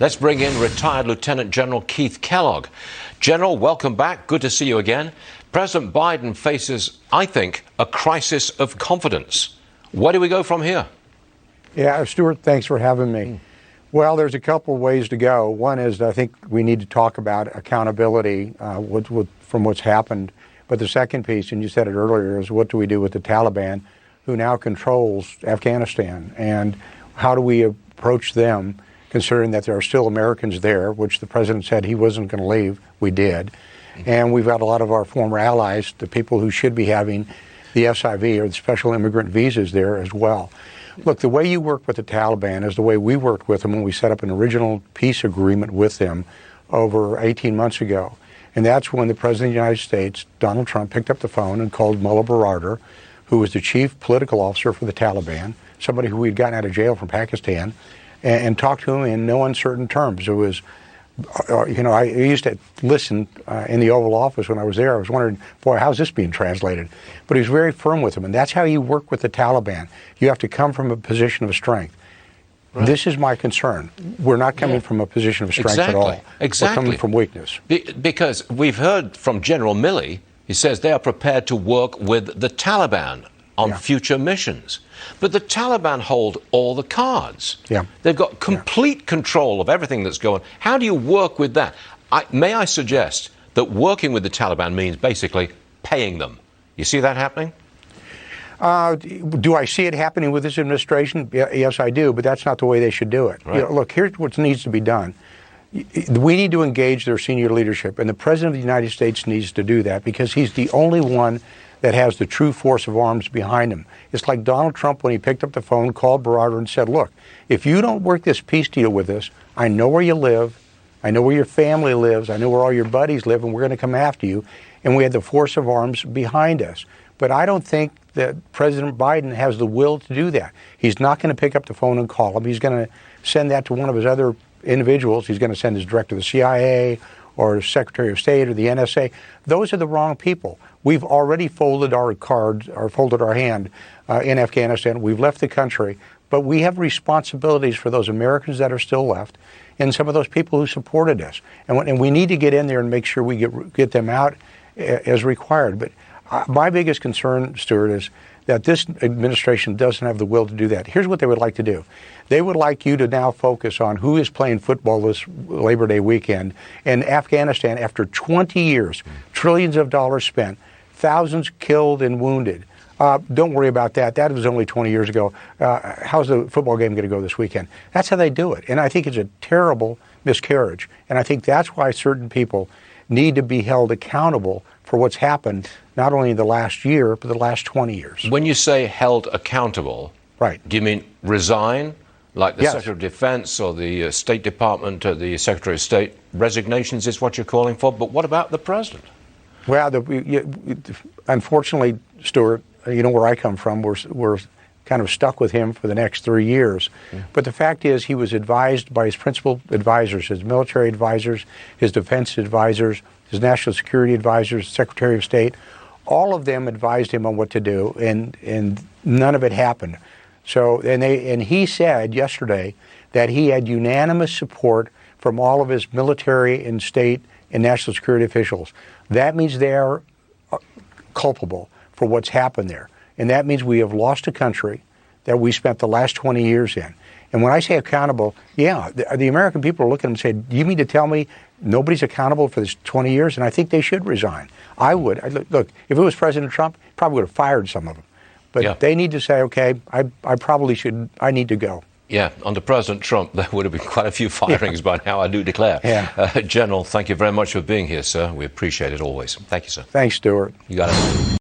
Let's bring in retired Lieutenant General Keith Kellogg. General, welcome back. Good to see you again. President Biden faces, I think, a crisis of confidence. Where do we go from here? Yeah, Stuart, thanks for having me. Well, there's a couple of ways to go. One is I think we need to talk about accountability from what's happened. But the second piece, and you said it earlier, is what do we do with the Taliban, who now controls Afghanistan? And how do we approach them, considering that there are still Americans there, which the president said he wasn't going to leave. We did. And we've got a lot of our former allies, the people who should be having the SIV or the special immigrant visas there as well. Look, the way you work with the Taliban is the way we worked with them when we set up an original peace agreement with them over 18 months ago. And that's when the President of the United States, Donald Trump, picked up the phone and called Mullah Baradar, who was the chief political officer for the Taliban, somebody who we'd gotten out of jail from Pakistan, and talked to him in no uncertain terms. It was, I used to listen in the Oval Office when I was there. I was wondering, boy, how's this being translated? But he was very firm with him, and that's how you work with the Taliban. You have to come from a position of strength. Right. This is my concern. We're not coming from a position of strength at all. Exactly. We're coming from weakness. Because we've heard from General Milley, he says they are prepared to work with the Taliban on future missions. But the Taliban hold all the cards. Yeah. They've got complete control of everything that's going on. How do you work with that? May I suggest that working with the Taliban means basically paying them? You see that happening? Do I see it happening with this administration? Yes, I do, but that's not the way they should do it. Right. Look, here's what needs to be done. We need to engage their senior leadership, and the President of the United States needs to do that because he's the only one that has the true force of arms behind him. It's like Donald Trump when he picked up the phone, called Baradar and said, look, if you don't work this peace deal with us, I know where you live, I know where your family lives, I know where all your buddies live, and we're going to come after you. And we had the force of arms behind us. But I don't think that President Biden has the will to do that. He's not going to pick up the phone and call him. He's going to send that to one of his other individuals. He's going to send his director of the CIA or Secretary of State or the NSA. Those are the wrong people. We've already folded our cards or folded our hand in Afghanistan. We've left the country, but we have responsibilities for those Americans that are still left and some of those people who supported us. And we need to get in there and make sure we get them out as required. But my biggest concern, Stuart, is that this administration doesn't have the will to do that. Here's what they would like to do. They would like you to now focus on who is playing football this Labor Day weekend. And Afghanistan, after 20 years, trillions of dollars spent, thousands killed and wounded. Don't worry about that. That was only 20 years ago. How's the football game going to go this weekend? That's how they do it. And I think it's a terrible miscarriage. And I think that's why certain people need to be held accountable for what's happened, not only in the last year, but the last 20 years. When you say held accountable, right? Do you mean resign, like the Secretary of Defense or the State Department or the Secretary of State? Resignations is what you're calling for, but what about the president? Well, unfortunately, Stuart, you know where I come from, we're kind of stuck with him for the next 3 years. But the fact is he was advised by his principal advisors, his military advisors, his defense advisors, his national security advisors, Secretary of State. All of them advised him on what to do, and none of it happened. So, and he said yesterday that he had unanimous support from all of his military and state and national security officials. That means they are culpable for what's happened there. And that means we have lost a country that we spent the last 20 years in. And when I say accountable, the American people are looking at him and saying, you mean to tell me nobody's accountable for this 20 years? And I think they should resign. I would. Look, if it was President Trump, probably would have fired some of them. But they need to say, okay, I need to go. Yeah, under President Trump, there would have been quite a few firings by now, I do declare. General, thank you very much for being here, sir. We appreciate it always. Thank you, sir. Thanks, Stuart. You got it.